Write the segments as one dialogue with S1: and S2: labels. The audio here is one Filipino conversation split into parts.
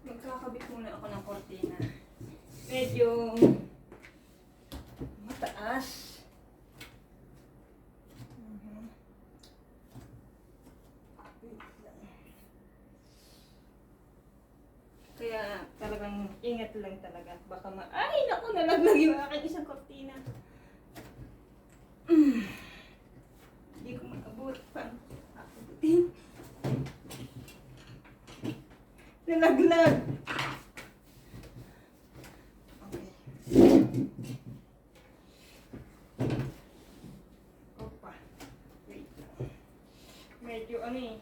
S1: Magkakabit muna ako ng kortina. Medyo mataas. Kaya talagang ingat lang talaga. Baka ay, naku, nalaglag yung aking isang kortina. Hindi ko maabot pa. Abutin. Nalaglag. Okay. Opa. Wait lang. Medyo ano eh.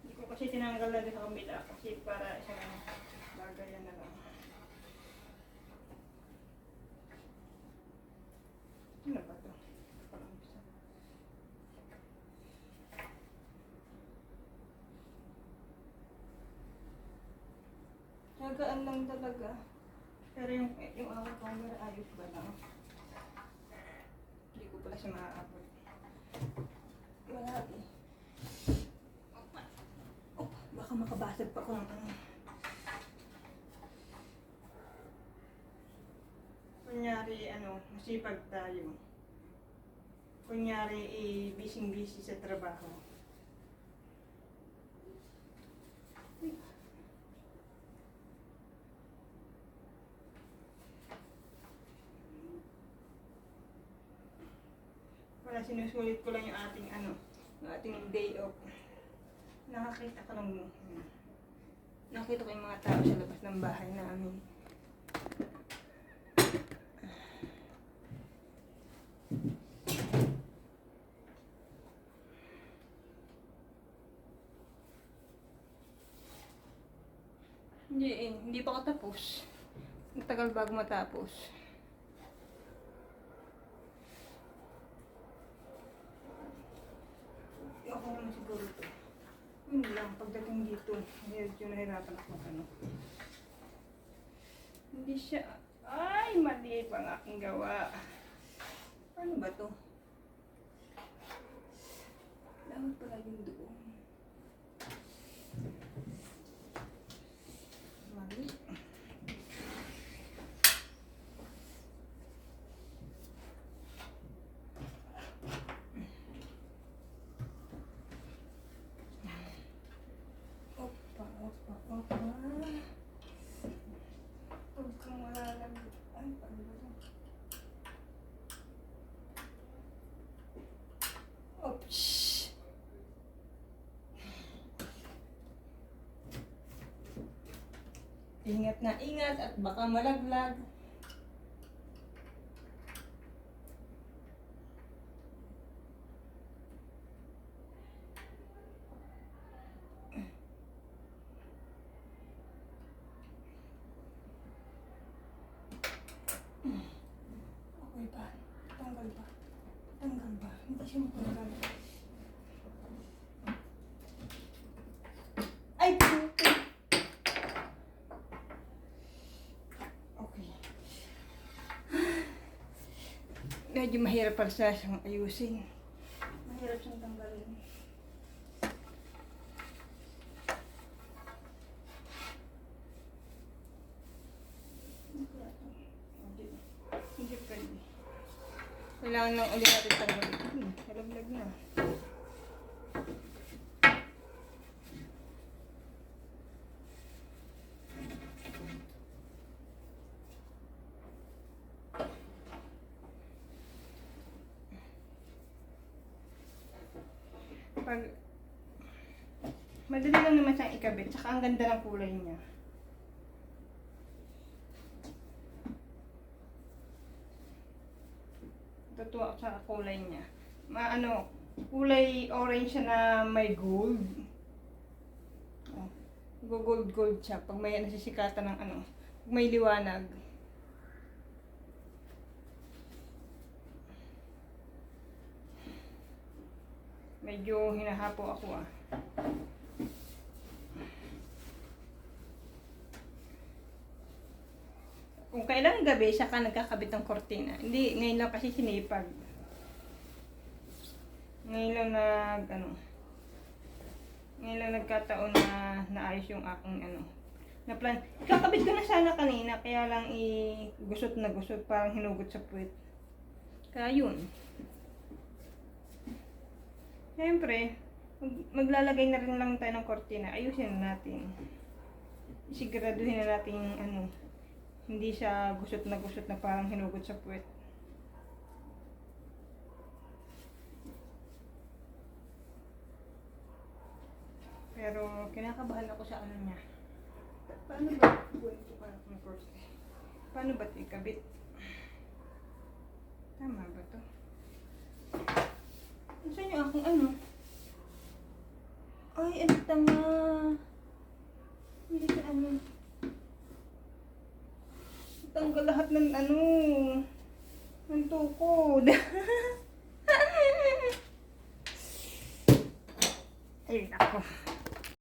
S1: Hindi ko kasi tinanggal na din sa kabila kasi para isang lagayan na lang. Ano ba ito? Parang isa. Tagaan lang talaga. Pero yung awat camera ayos ba lang? Hindi ko pala siya maaabot. Wala eh. Oh, baka makabasag pa kung ano. Kunyari, masipag tayo. Kunyari, busy-busy sa trabaho. Wala, sinusulit ko lang yung ating day off. Nakakita ko yung mga tao sa labas ng bahay namin. Hindi pa ako tapos. Matagal bago matapos. Ako naman siguro ito. Yun lang, pagdating dito, medyo nahirapan ako Hindi siya, ay, mali pa ang aking gawa. Ano ba to? Dapat pala yung doon. Mali. Opa. Huwag kang malalag. Ay, paano ba ito? Oops! Ingat na ingat at baka malaglag. Okay ba? Tanggal ba? Hindi siya matanggal. Ay, puto! Okay. Medyo mahirap pala siyang ayusin. Mahirap siyang tanggalin. Hindi pwede. Kailangan lang ulit natin tanggalin. Nalaglag na. Madali lang naman siyang ikabit, tsaka ang ganda ng kulay niya. Totoo sa kulay niya. Kulay orange siya na may gold. Oh, gold siya pag may nasisikatan ng pag may liwanag. Medyo hinahapo ako Kung kailang gabi, siya ka nagkakabit ng kortina. Hindi, ngayon lang kasi sinipag. Ngayon lang nagkataon na naayos yung aking Na plan. Kakabit ko na sana kanina, kaya lang gusot na gusot, parang hinugot sa puwet. Kaya yun. Siyempre, maglalagay na rin lang tayo ng kortina. Ayusin na natin. Siguraduhin na natin hindi siya gusot na parang hinugot sa puwet. Pero kinakabahan ako sa niya. Paano ba? Paano ba ito ikabit? Tama ba to? Saan yung aking Ay, tanga. Hindi siya tanggal lahat ng ng tukod. Ay, nako.